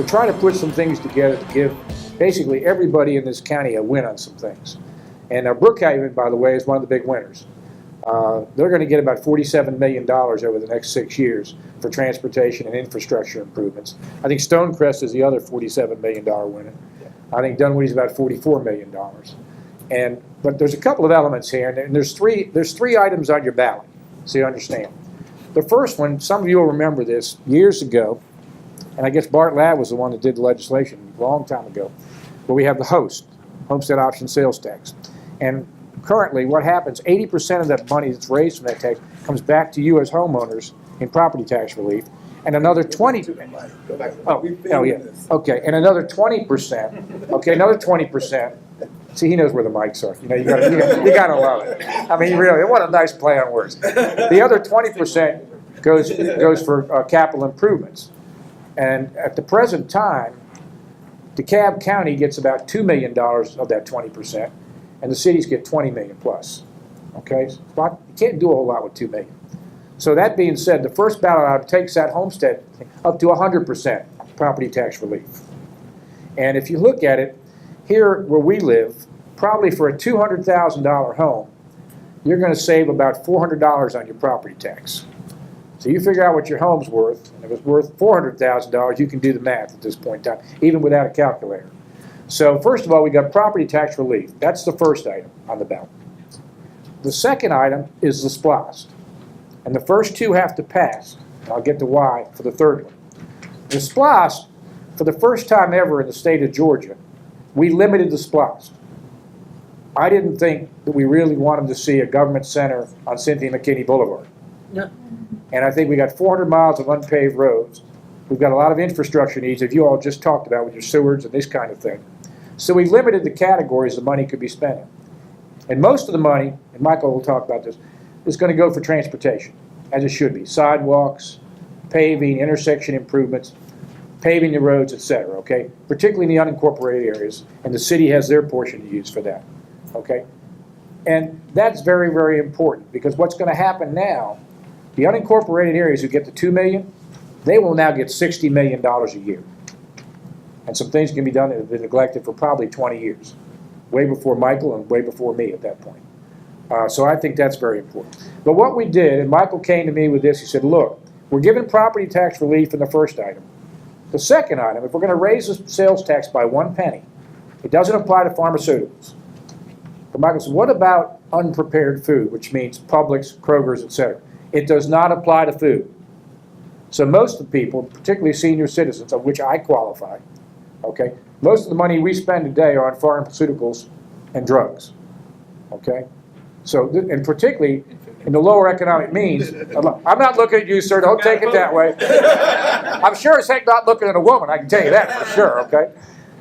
we're trying to put some things together to give basically everybody in this county a win on some things. And Brookhaven, by the way, is one of the big winners. They're going to get about $47 million over the next 6 years for transportation and infrastructure improvements. I think Stonecrest is the other $47 million winner. I think Dunwoody's about $44 million. But there's a couple of elements here, and there's three items on your ballot, so you understand. The first one, some of you will remember this, years ago, and I guess Bart Ladd was the one that did the legislation a long time ago, where we have the HOST, Homestead Option Sales Tax. And currently, what happens, 80% of that money that's raised from that tax comes back to you as homeowners in property tax relief, and another 20%. Oh, yeah. Okay, and another 20%. Okay, another 20%. See, he knows where the mics are. You know, you gotta love it. I mean, really, what a nice play on words. The other 20% goes for capital improvements, and at the present time, DeKalb County gets about $2 million of that 20%. And the cities get 20 million plus. Okay, so you can't do a whole lot with 2 million. So that being said, the first ballot item takes that homestead up to 100% property tax relief. And if you look at it, here where we live, probably for a $200,000 home, you're going to save about $400 on your property tax. So you figure out what your home's worth, and if it's worth $400,000, you can do the math at this point in time, even without a calculator. So first of all, we got property tax relief. That's the first item on the ballot. The second item is the splost. And the first two have to pass. And I'll get to why for the third one. The splost, for the first time ever in the state of Georgia, we limited the splost. I didn't think that we really wanted to see a government center on Cynthia McKinney Boulevard. No. And I think we got 400 miles of unpaved roads. We've got a lot of infrastructure needs that you all just talked about with your sewers and this kind of thing. So we limited the categories the money could be spent in. And most of the money, and Michael will talk about this, is going to go for transportation, as it should be. Sidewalks, paving, intersection improvements, paving the roads, etc., okay? Particularly in the unincorporated areas, and the city has their portion to use for that, okay? And that's very, very important, because what's going to happen now, the unincorporated areas who get the $2 million, they will now get $60 million a year. And some things can be done that have been neglected for probably 20 years, way before Michael and way before me at that point. So I think that's very important. But what we did, and Michael came to me with this, he said, look, we're giving property tax relief in the first item. The second item, if we're going to raise the sales tax by 1 penny, it doesn't apply to pharmaceuticals. But Michael said, what about unprepared food, which means Publix, Kroger's, etc.? It does not apply to food. So most of the people, particularly senior citizens, of which I qualify, okay, most of the money we spend today are on pharmaceuticals and drugs, okay? So, and particularly in the lower economic means, I'm not looking at you, sir, don't take it that way. I'm sure it's not looking at a woman, I can tell you that for sure, okay?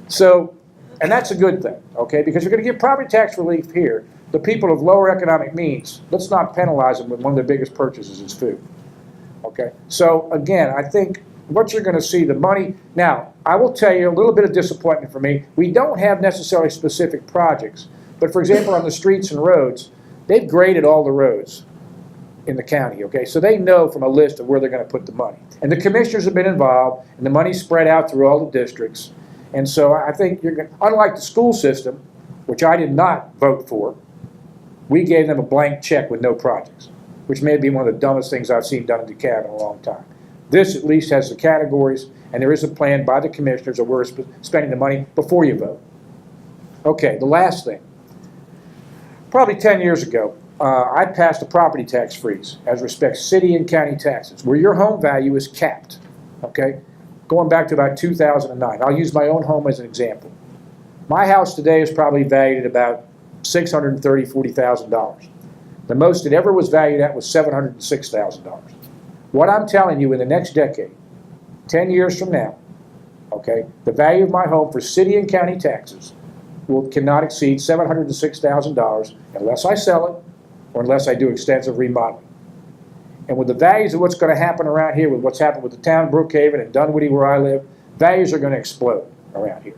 So, and that's a good thing, okay, because you're going to give property tax relief here. The people of lower economic means, let's not penalize them when one of their biggest purchases is food, okay? So, again, I think what you're going to see, the money, now, I will tell you a little bit of disappointment for me. We don't have necessarily specific projects, but for example, on the streets and roads, they've graded all the roads in the county, okay? So they know from a list of where they're going to put the money. And the commissioners have been involved, and the money's spread out through all the districts. And so I think you're going to, unlike the school system, which I did not vote for, we gave them a blank check with no projects, which may be one of the dumbest things I've seen done in DeKalb in a long time. This at least has the categories, and there is a plan by the commissioners of where we're spending the money before you vote. Okay, the last thing. Probably 10 years ago, I passed a property tax freeze as respects city and county taxes, where your home value is capped, okay? Going back to about 2009. I'll use my own home as an example. My house today is probably valued at about $630,000, $40,000. The most it ever was valued at was $706,000. What I'm telling you, in the next decade, 10 years from now, okay, the value of my home for city and county taxes cannot exceed $706,000 unless I sell it or unless I do extensive remodeling. And with the values of what's going to happen around here, with what's happened with the town of Brookhaven and Dunwoody where I live, values are going to explode around here.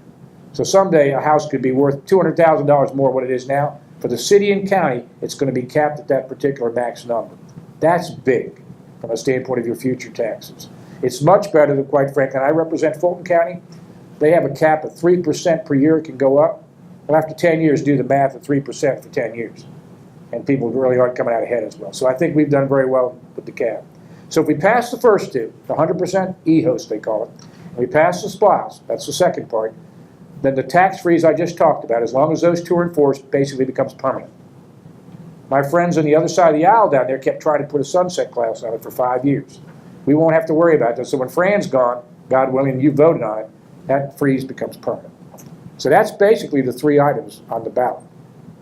So someday a house could be worth $200,000 more than what it is now. For the city and county, it's going to be capped at that particular max number. That's big from a standpoint of your future taxes. It's much better than, quite frankly, and I represent Fulton County. they have a cap of 3% per year. It can go up. Well, after 10 years, do the math at 3% for 10 years. And people really aren't coming out ahead as well. So I think we've done very well with the cap. So if we pass the first two, the 100% e-host they call it, and we pass the splost, that's the second part, then the tax freeze I just talked about, as long as those two are enforced, basically becomes permanent. My friends on the other side of the aisle down there kept trying to put a sunset clause on it for 5 years. We won't have to worry about this. So when Fran's gone, God willing, you voted on it, that freeze becomes permanent. So that's basically the three items on the ballot.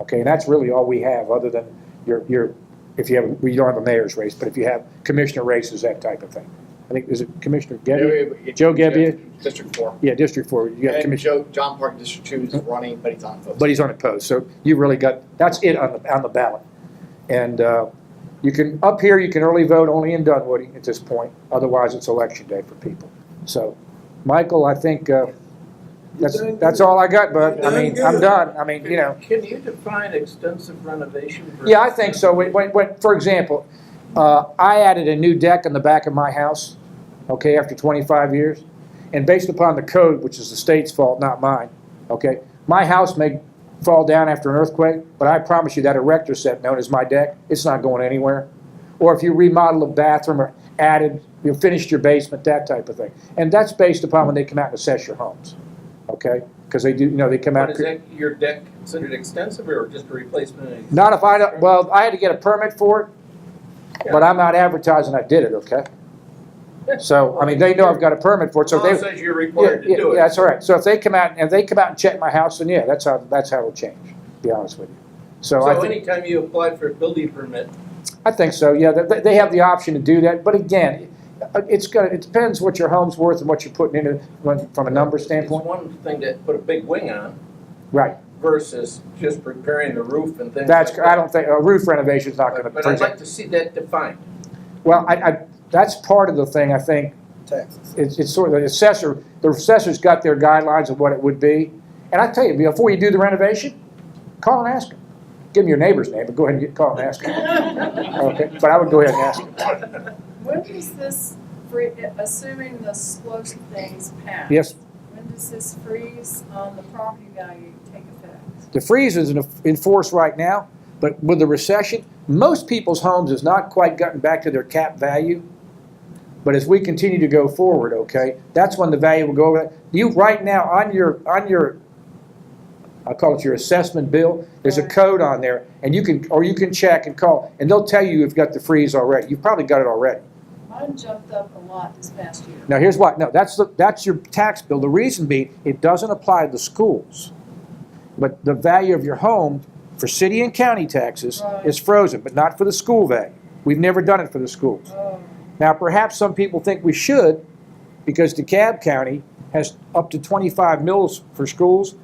Okay, and that's really all we have, other than if you have, we don't have a mayor's race, but if you have commissioner races, that type of thing. I think, is it Commissioner Gebbia? Joe Gebbia? District 4. Yeah, District 4. You got And John Park, District 2 is running, but he's on post. But he's on a post, so you really got, that's it on the ballot. And you can, up here, you can early vote only in Dunwoody at this point. Otherwise, it's election day for people. So, Michael, I think that's all I got, bud. I mean, I'm done. I mean, you know. Can you define extensive renovation? Yeah, I think so. When, for example, I added a new deck on the back of my house, okay, after 25 years. And based upon the code, which is the state's fault, not mine, okay, my house may fall down after an earthquake, but I promise you that erector set known as my deck, it's not going anywhere. Or if you remodel a bathroom or added, you finished your basement, that type of thing. And that's based upon when they come out and assess your homes, okay? Because they do, you know, they come out. Is that your deck considered extensive or just a replacement? Not if I don't, well, I had to get a permit for it, but I'm not advertising I did it, okay? So, I mean, they know I've got a permit for it, so Well, they. it says you're required to do it. Yeah, that's all right. So if they come out and check my house, then yeah, that's how it'll change, to be honest with you. So I think, anytime you apply for a building permit, I think so, yeah, they have the option to do that, but again, it depends what your home's worth and what you're putting in it from a number standpoint. it's one thing to put a big wing on Right. versus just repairing the roof and things That's, like that. I don't think, a roof renovation's not gonna. But I'd like to see that defined. Well, that's part of the thing, I think. Taxes. It's sort of the assessor's got their guidelines of what it would be. And I tell you, before you do the renovation, call and ask them. Give them your neighbor's name, but go ahead and call and ask them. Okay, but I would go ahead and ask them. When does this, assuming the splost things pass? Yes. When does this freeze on the property value take effect? The freeze is in force right now, but with the recession, most people's homes has not quite gotten back to their cap value. But as we continue to go forward, okay, that's when the value will go over. You right now on your I'll call it your assessment bill, there's a code on there, and you can check and call, and they'll tell you you've got the freeze already. You've probably got it already. Mine jumped up a lot this past year. Now here's what. No, that's your tax bill. The reason being it doesn't apply to the schools, but the value of your home for city and county taxes is frozen, but not for the school value. We've never done it for the schools. Oh. Now, perhaps some people think we should, because DeKalb County has up to 25 mills for schools.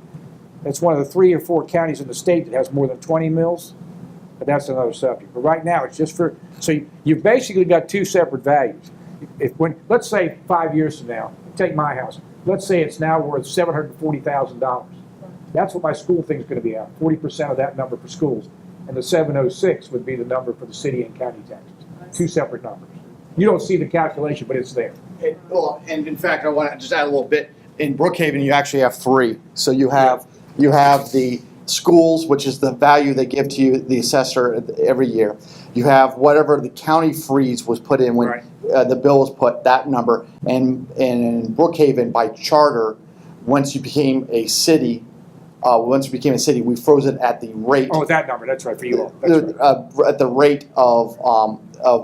It's one of the 3 or 4 counties in the state that has more than 20 mills, but that's another subject. But right now, it's just for, so you've basically got 2 separate values. Let's say 5 years from now, take my house, let's say it's now worth $740,000. That's what my school thing's going to be at, 40% of that number for schools. And the 706 would be the number for the city and county taxes. 2 separate numbers. You don't see the calculation, but it's there. Well, and in fact, I want to just add a little bit. In Brookhaven, you actually have 3. So you have the schools, which is the value they give to you, the assessor every year. You have whatever the county freeze was put in when Right. The bill was put, that number. And in Brookhaven, by charter, once you became a city, we froze it at the rate. Oh, that number, that's right, for you all. That's right. At the rate of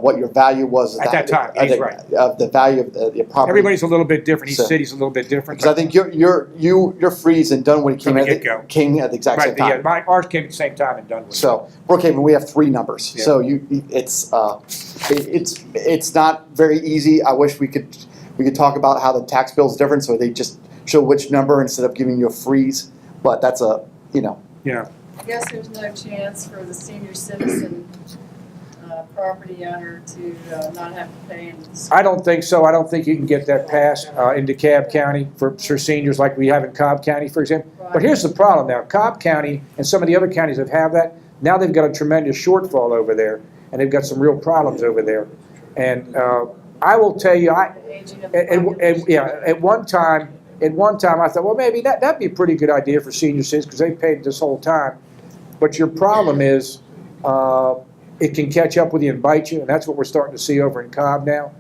what your value was At that time, he's right. Of the value of the property. Everybody's a little bit different. Each So- city's a little bit different. Because I think your freeze in Dunwoody From the get-go. came at the exact same Right, time. ours came at the same time in Dunwoody. So Brookhaven, we have 3 numbers. Yeah. So it's not very easy. I wish we could talk about how the tax bill is different, so they just show which number instead of giving you a freeze. But that's Yeah. I guess there's no chance for the senior citizen property owner to not have to pay into the school. I don't think so. I don't think you can get that passed in DeKalb County for seniors like we have in Cobb County, for example. But here's the problem now. Cobb County and some of the other counties that have that, now they've got a tremendous shortfall over there, and they've got some real problems over there. And I will tell you, The aging of the population. at one time, at one time I thought, well, maybe that'd be a pretty good idea for senior citizens because they paid this whole time. But your problem is it can catch up with you and bite you, and that's what we're starting to see over in Cobb now.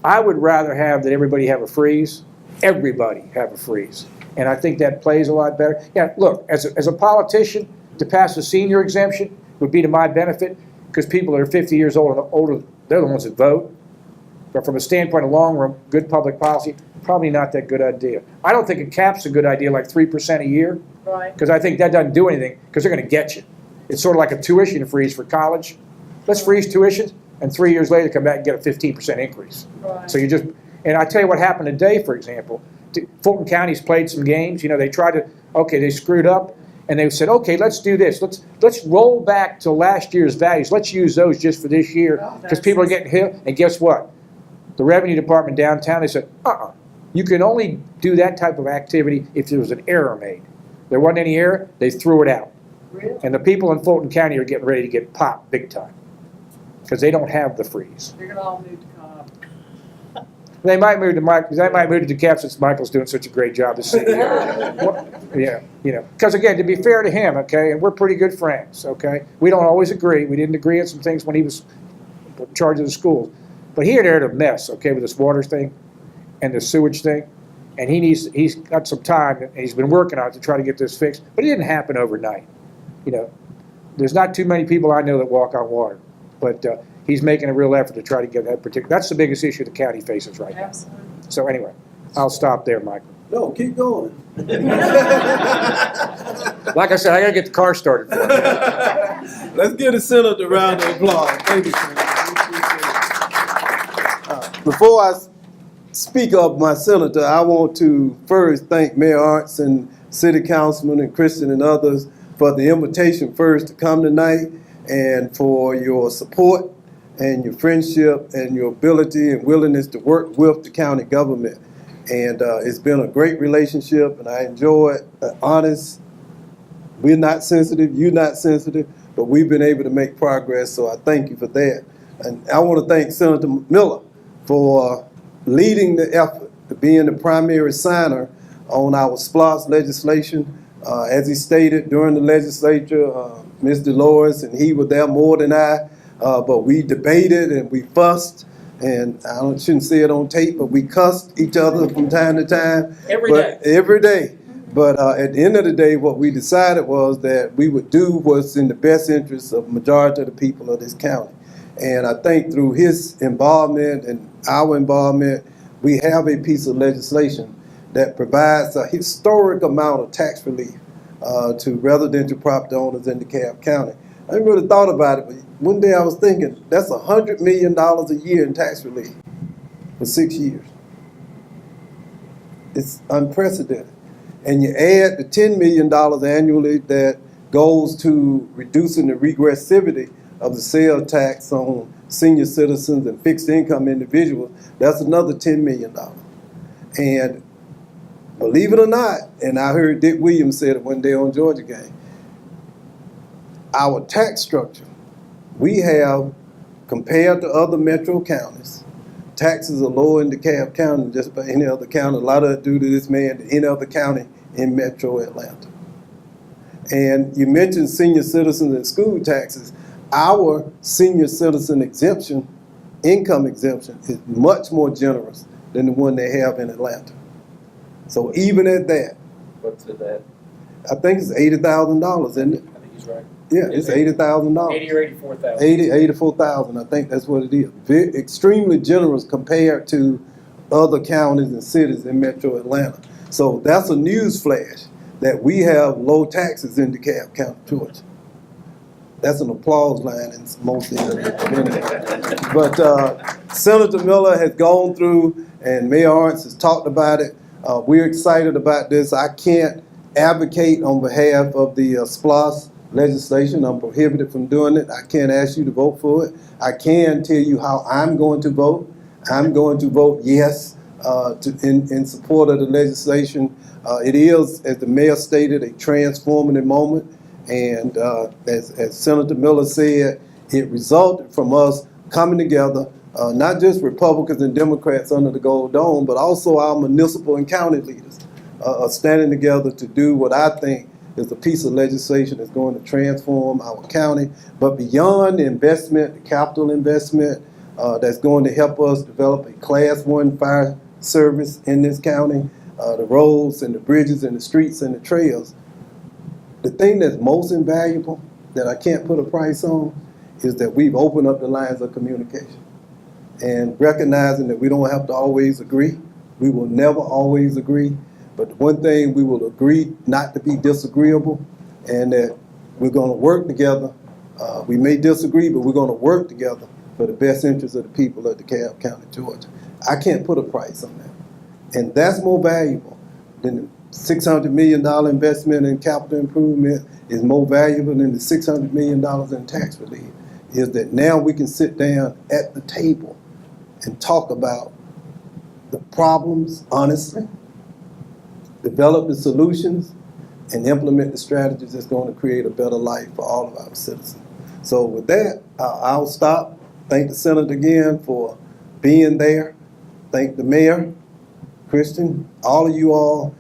I would rather have that everybody have a freeze. Everybody have a freeze. And I think that plays a lot better. Yeah, look, as a politician, to pass a senior exemption would be to my benefit because people that are 50 years old and older, they're the ones that vote. But from a standpoint of long run, good public policy, probably not that good idea. I don't think a cap's a good idea, like 3% a year, Right. because I think that doesn't do anything because they're going to get you. It's sort of like a tuition freeze for college. Let's freeze tuitions, and 3 years later come back and get a 15% increase. Right. So you just, and I tell you what happened today, for example. Fulton County's played some games. You know, they tried to, okay, they screwed up, and they said, okay, let's do this. Let's roll back to last year's values. Let's use those just for this year because people are getting hit. And guess what? The revenue department downtown, they said, you can only do that type of activity if there was an error made. There wasn't any error, they threw it out. Really? And the people in Fulton County are getting ready to get popped big time because they don't have the freeze. You're gonna all move to Cobb. They might move to Mike. They might move to DeKalb since Michael's doing such a great job as CEO. Yeah, you know. Because again, to be fair to him, okay, and we're pretty good friends, okay. We don't always agree. We didn't agree on some things when he was in charge of the schools, but he inherited a mess, okay, with this water thing and the sewage thing, and he's got some time and he's been working on it to try to get this fixed. But it didn't happen overnight. You know, there's not too many people I know that walk on water, but he's making a real effort to try to get that particular. That's the biggest issue the county faces right now. Absolutely. So anyway, I'll stop there, Michael. No, keep going. Like I said, I gotta get the car started for me. Let's give the senator a round of applause. Thank you, Senator. Before I speak of my senator, I want to first thank Mayor Arntz and City Councilman and Christian and others for the invitation first to come tonight and for your support and your friendship and your ability and willingness to work with the county government. And it's been a great relationship, and I enjoy it. Honest, we're not sensitive, you're not sensitive, but we've been able to make progress, so I thank you for that. And I want to thank Senator Miller for leading the effort to being the primary signer on our splost legislation. As he stated during the legislature, Ms. Dolores and he were there more than I, but we debated and we fussed, and I shouldn't say it on tape, but we cussed each other from time to time. Every day. Every day. But at the end of the day, what we decided was that we would do what's in the best interest of the majority of the people of this county. And I think through his involvement and our involvement, we have a piece of legislation that provides a historic amount of tax relief to residential property owners in DeKalb County. I ain't really thought about it, but one day I was thinking, that's $100 million a year in tax relief for 6 years. It's unprecedented. And you add the $10 million annually that goes to reducing the regressivity of the sales tax on senior citizens and fixed income individuals, that's another $10 million. And believe it or not, and I heard Dick Williams say it one day on Georgia Game, our tax structure, we have, compared to other metro counties, taxes are lower in DeKalb County than just about any other county. A lot of it due to this man than any other county in metro Atlanta. And you mentioned senior citizens and school taxes. Our senior citizen exemption, income exemption, is much more generous than the one they have in Atlanta. So even at that, What's it that? I think it's $80,000, isn't it? I think he's right. Yeah, it's $80,000. 80 or 84,000. 84,000, I think that's what it is. Extremely generous compared to other counties and cities in metro Atlanta. So that's a news flash that we have low taxes in DeKalb County, Georgia. That's an applause line in most of it. But Senator Miller has gone through, and Mayor Arntz has talked about it. We're excited about this. I can't advocate on behalf of the splost legislation. I'm prohibited from doing it. I can't ask you to vote for it. I can tell you how I'm going to vote. I'm going to vote yes in support of the legislation. It is, as the mayor stated, a transformative moment. And as Senator Miller said, it resulted from us coming together, not just Republicans and Democrats under the Gold Dome, but also our municipal and county leaders are standing together to do what I think is a piece of legislation that's going to transform our county. But beyond the investment, the capital investment, that's going to help us develop a Class 1 fire service in this county, the roads and the bridges and the streets and the trails. The thing that's most invaluable that I can't put a price on is that we've opened up the lines of communication. And recognizing that we don't have to always agree, we will never always agree, but the one thing we will agree not to be disagreeable, and that we're going to work together. We may disagree, but we're going to work together for the best interest of the people of DeKalb County, Georgia. I can't put a price on that. And that's more valuable than the $600 million investment in capital improvement, is more valuable than the $600 million in tax relief, is that now we can sit down at the table and talk about the problems honestly, develop the solutions, and implement the strategies that's going to create a better life for all of our citizens. So with that, I'll stop. Thank the Senator again for being there. Thank the Mayor, Christian, all of you all.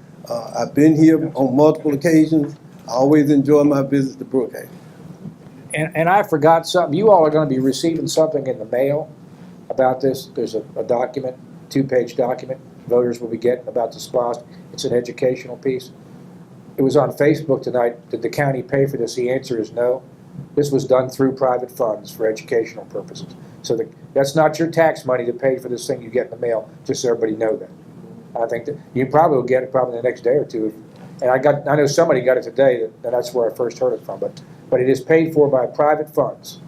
I've been here on multiple occasions. I always enjoy my visits to Brookhaven. And I forgot something. You all are going to be receiving something in the mail about this. There's a document, 2-page document voters will be getting about the splost. It's an educational piece. It was on Facebook tonight. Did the county pay for this? The answer is no. This was done through private funds for educational purposes. So that's not your tax money to pay for this thing you get in the mail, just so everybody know that. I think that you probably will get it probably the next day or two. And I know somebody got it today, that's where I first heard it from. But it is paid for by private funds.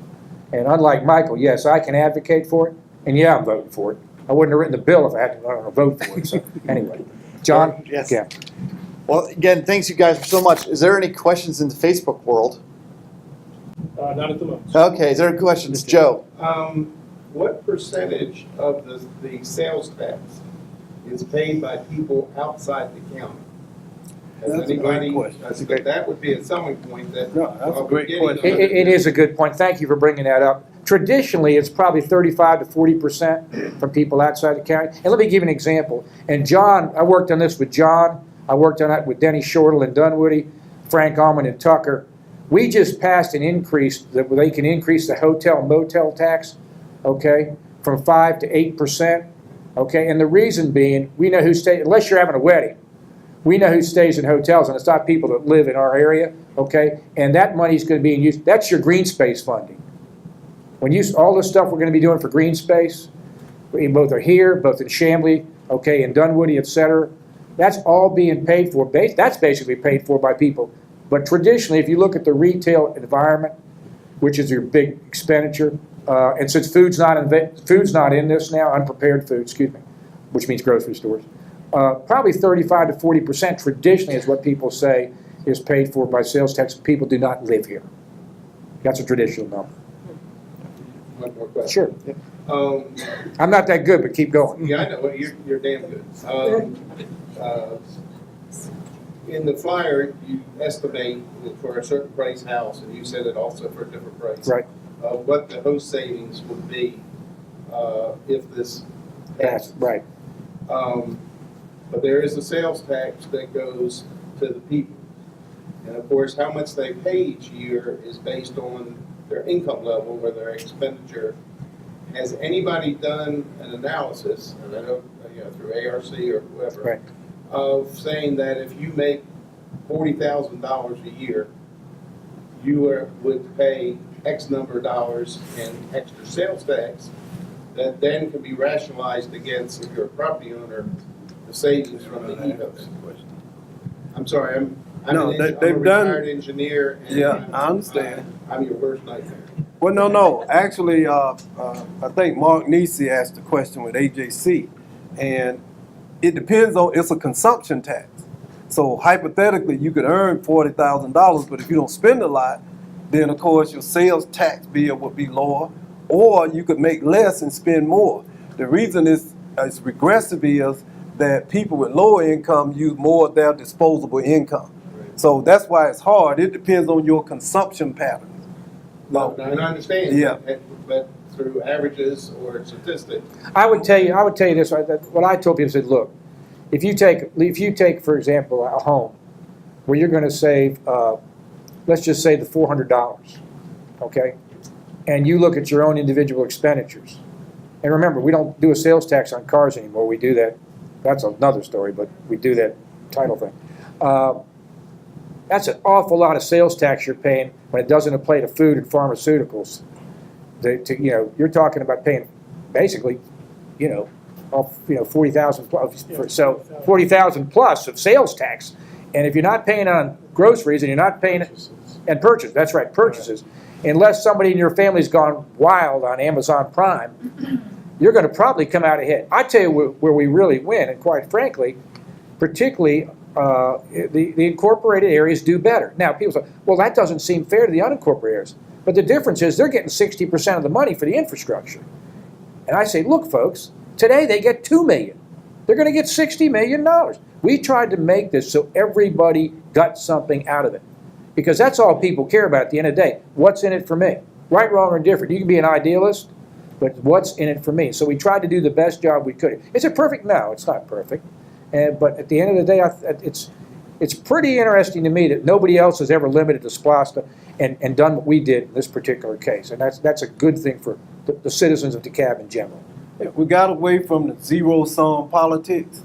And unlike Michael, yes, I can advocate for it, and yeah, I'm voting for it. I wouldn't have written the bill if I had to vote for it. So anyway, John? Yes. Yeah. Well, again, thanks you guys so much. Is there any questions in the Facebook world? Not at the moment. Okay, is there any questions? Joe? What percentage of the sales tax is paid by people outside the county? Has That's a great anybody- question. I think that would be a selling point that. No, that's a we're great getting question. It is a good point. Thank you for bringing that up. Traditionally, it's probably 35 to 40% from people outside the county. And let me give you an example. And John, I worked on this with John. I worked on it with Denny Shortle and Dunwoody, Frank Allman and Tucker. We just passed an increase that they can increase the hotel and motel tax, okay, from 5 to 8%, okay? And the reason being, we know who stays, unless you're having a wedding, we know who stays in hotels, and it's not people that live in our area, okay? And that money's going to be used, that's your green space funding. When you, all the stuff we're going to be doing for green space, we both are here, both in Chamblee, okay, in Dunwoody, et cetera, that's all being paid for, that's basically paid for by people. But traditionally, if you look at the retail environment, which is your big expenditure, and since food's not in this now, unprepared food, excuse me, which means grocery stores, probably 35 to 40% traditionally is what people say is paid for by sales tax. People do not live here. That's a traditional number. One more question. Sure. I'm not that good, but keep going. Yeah, I know, well, you're damn good. In the flyer, you estimate for a certain price house, and you said it also for a different price. Right. What the host savings would be if this That's passes. right. But there is a sales tax that goes to the people. And of course, how much they pay each year is based on their income level or their expenditure. Has anybody done an analysis, and I know, through ARC or whoever, Right. of saying that if you make $40,000 a year, you would pay X number of dollars in extra sales tax that then can be rationalized against, if you're a property owner, the savings from the e-host? I'm sorry, I'm No, a they've retired engineer. And Yeah, I understand. I'm your worst nightmare. Well, no. Actually, I think Mark Nisi asked the question with AJC, and it depends on, it's a consumption tax. So hypothetically, you could earn $40,000, but if you don't spend a lot, then of course your sales tax bill would be lower, or you could make less and spend more. The reason it's regressive is that people with lower income use more of their disposable income. So that's why it's hard. It depends on your consumption patterns. No, I understand. Yeah. But through averages or statistics. I would tell you this, right, that what I told people, said, look, if you take, for example, a home where you're gonna save, let's just say the $400, okay? And you look at your own individual expenditures. And remember, we don't do a sales tax on cars anymore. We do that, that's another story, but we do that title thing. That's an awful lot of sales tax you're paying when it doesn't apply to food and pharmaceuticals. You're talking about paying basically, 40,000 plus, so 40,000 plus of sales tax. And if you're not paying on groceries and you're not paying and purchases, that's right, purchases, unless somebody in your family's gone wild on Amazon Prime, you're going to probably come out ahead. I tell you where we really win, and quite frankly, particularly the incorporated areas do better. Now, people say, well, that doesn't seem fair to the unincorporated areas. But the difference is they're getting 60% of the money for the infrastructure. And I say, look, folks, today they get $2 million. They're going to get $60 million. We tried to make this so everybody got something out of it. Because that's all people care about at the end of the day. What's in it for me? Right, wrong, or indifferent. You can be an idealist, but what's in it for me? So we tried to do the best job we could. Is it perfect? No, it's not perfect. But at the end of the day, it's pretty interesting to me that nobody else has ever limited the splost and done what we did in this particular case. And that's a good thing for the citizens of DeKalb in general. If we got away from the zero-sum politics,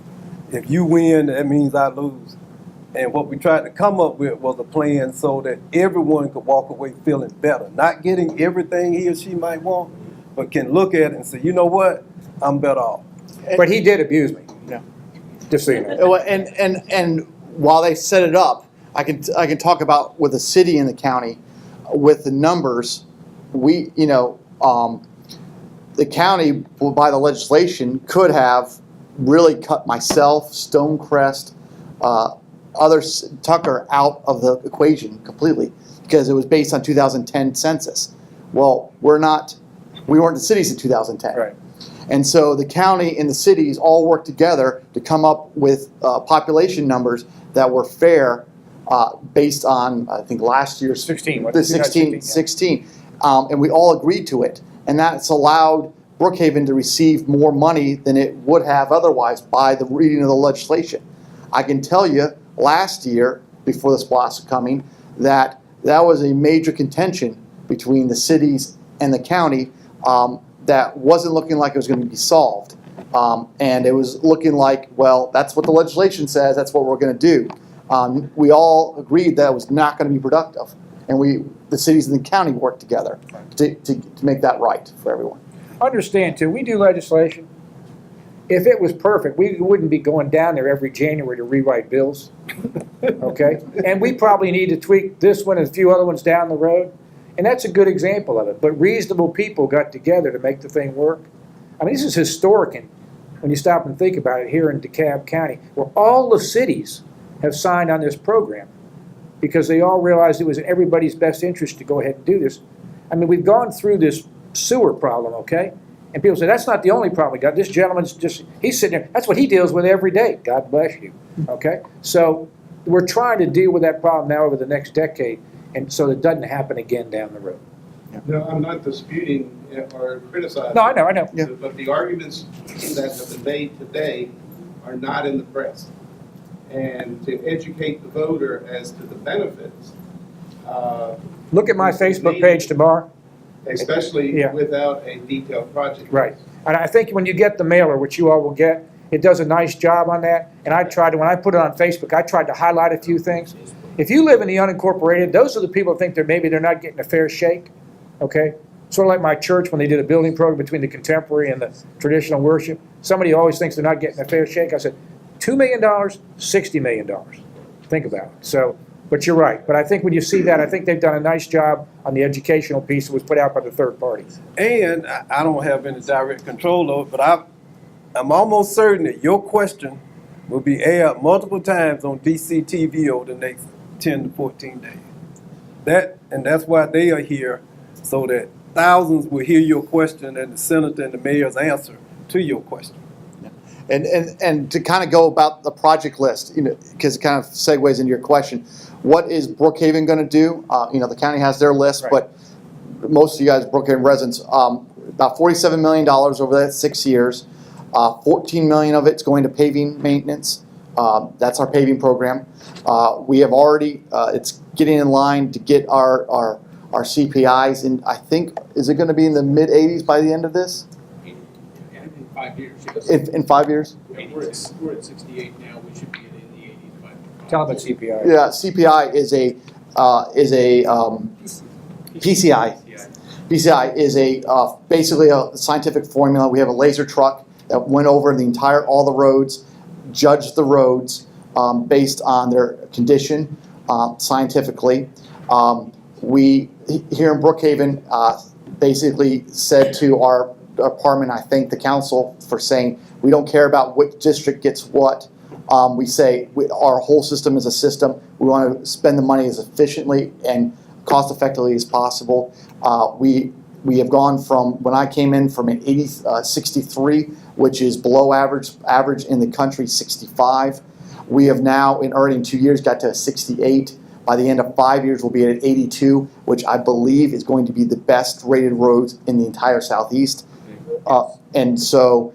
if you win, that means I lose. And what we tried to come up with was a plan so that everyone could walk away feeling better. Not getting everything he or she might want, but can look at it and say, you know what, I'm better off. But he did abuse me. Yeah. Just so you know. And while they set it up, I can talk about with the city and the county, with the numbers, the county, by the legislation, could have really cut myself, Stonecrest, Tucker out of the equation completely because it was based on 2010 census. Well, we weren't the cities in 2010. Right. And so the county and the cities all worked together to come up with population numbers that were fair based on, I think, last year's 16. The 16. And we all agreed to it. And that's allowed Brookhaven to receive more money than it would have otherwise by the reading of the legislation. I can tell you, last year, before the splost was coming, that was a major contention between the cities and the county that wasn't looking like it was going to be solved. And it was looking like, well, that's what the legislation says, that's what we're going to do. We all agreed that it was not going to be productive. And the cities and the county worked together to make that right for everyone. Understand, too, we do legislation. If it was perfect, we wouldn't be going down there every January to rewrite bills, okay? And we probably need to tweak this one and a few other ones down the road. And that's a good example of it. But reasonable people got together to make the thing work. I mean, this is historic when you stop and think about it here in DeKalb County, where all the cities have signed on this program because they all realized it was in everybody's best interest to go ahead and do this. I mean, we've gone through this sewer problem, okay? And people say, that's not the only problem we got. This gentleman's he's sitting there. That's what he deals with every day. God bless you, okay? So we're trying to deal with that problem now over the next decade, and so it doesn't happen again down the road. No, I'm not disputing or criticizing. No, I know. Yeah. But the arguments that have been made today are not in the press. And to educate the voter as to the benefits. Look at my Facebook page tomorrow. Especially Yeah. without a detailed project. Right. And I think when you get the mailer, which you all will get, it does a nice job on that. And when I put it on Facebook, I tried to highlight a few things. If you live in the unincorporated, those are the people who think maybe they're not getting a fair shake, okay? Sort of like my church when they did a building program between the contemporary and the traditional worship. Somebody always thinks they're not getting a fair shake. I said, $2 million, $60 million. Think about it. So, but you're right. But I think when you see that, I think they've done a nice job on the educational piece that was put out by the third party. And I don't have any direct control over it, but I'm almost certain that your question will be aired multiple times on DC TV over the next 10 to 14 days. That's why they are here, so that thousands will hear your question and the senator and the mayor's answer to your question. And to kind of go about the project list, because it kind of segues into your question, what is Brookhaven going to do? The county has their list, Right. but most of you guys, Brookhaven residents, about $47 million over that 6 years. 14 million of it's going to paving maintenance. That's our paving program. We have already, it's getting in line to get our CPIs, and I think, is it going to be in the mid 80s by the end of this? In 5 years, yes. In 5 years? Yeah, we're at 68 now, we should be in the 80s by. Tell them about CPI. Yeah, CPI is a PCI. PCI is basically a scientific formula. We have a laser truck that went over all the roads, judged the roads based on their condition scientifically. We here in Brookhaven basically said to our department, I thank the council for saying we don't care about which district gets what. We say our whole system is a system. We want to spend the money as efficiently and cost effectively as possible. We have gone from, when I came in, from an 63, which is below average in the country, 65. We have now, already in 2 years, got to 68. By the end of 5 years, we'll be at 82, which I believe is going to be the best rated roads in the entire Southeast. And so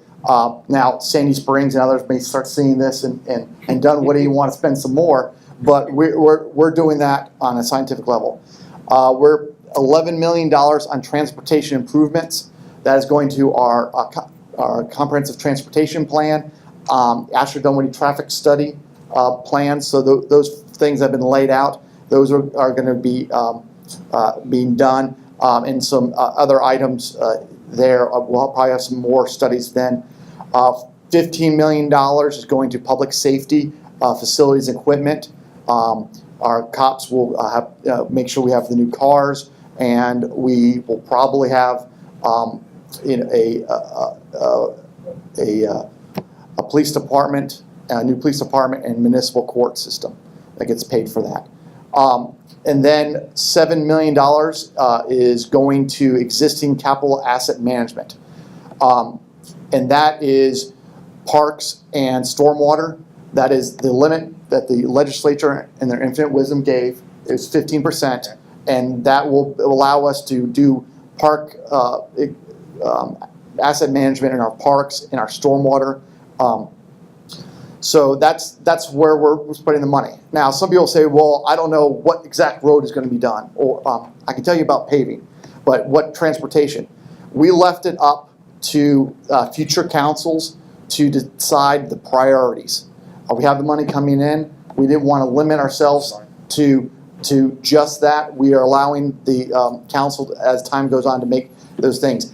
now Sandy Springs and others may start seeing this and Dunwoody want to spend some more, but we're doing that on a scientific level. We're $11 million on transportation improvements. That is going to our comprehensive transportation plan, Ashford Dunwoody traffic study plans. So those things have been laid out. Those are going to be being done, and some other items there. We'll probably have some more studies then. $15 million is going to public safety, facilities, and equipment. Our cops will have make sure we have the new cars, and we will probably have a police department, a new police department, and municipal court system that gets paid for that. And then $7 million is going to existing capital asset management. And that is parks and stormwater. That is the limit that the legislature in their infinite wisdom gave, is 15%. And that will allow us to do park asset management in our parks, in our stormwater. So that's where we're spending the money. Now, some people say, well, I don't know what exact road is going to be done, or I can tell you about paving, but what transportation? We left it up to future councils to decide the priorities. We have the money coming in. We didn't want to limit ourselves to just that. We are allowing the council, as time goes on, to make those things.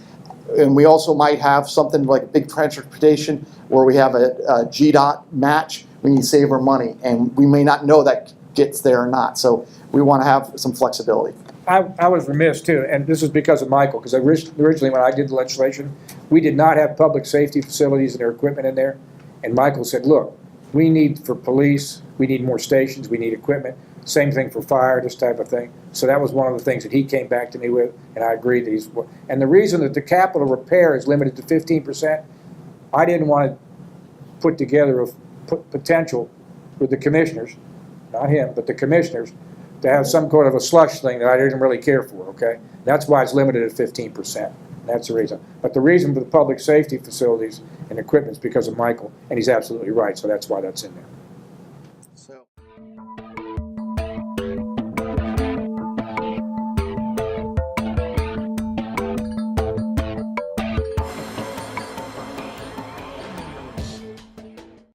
And we also might have something like big transportation where we have a GDOT match. We need to save our money, and we may not know that gets there or not. So we want to have some flexibility. I was remiss too, and this is because of Michael, because originally when I did the legislation, we did not have public safety facilities and their equipment in there. And Michael said, look, we need for police, we need more stations, we need equipment. Same thing for fire, this type of thing. So that was one of the things that he came back to me with, and I agreed that and the reason that the capital repair is limited to 15%, I didn't want to put together a potential with the commissioners, not him, but the commissioners, to have some kind of a slush thing that I didn't really care for, okay? That's why it's limited at 15%. That's the reason. But the reason for the public safety facilities and equipment is because of Michael, and he's absolutely right, so that's why that's in there.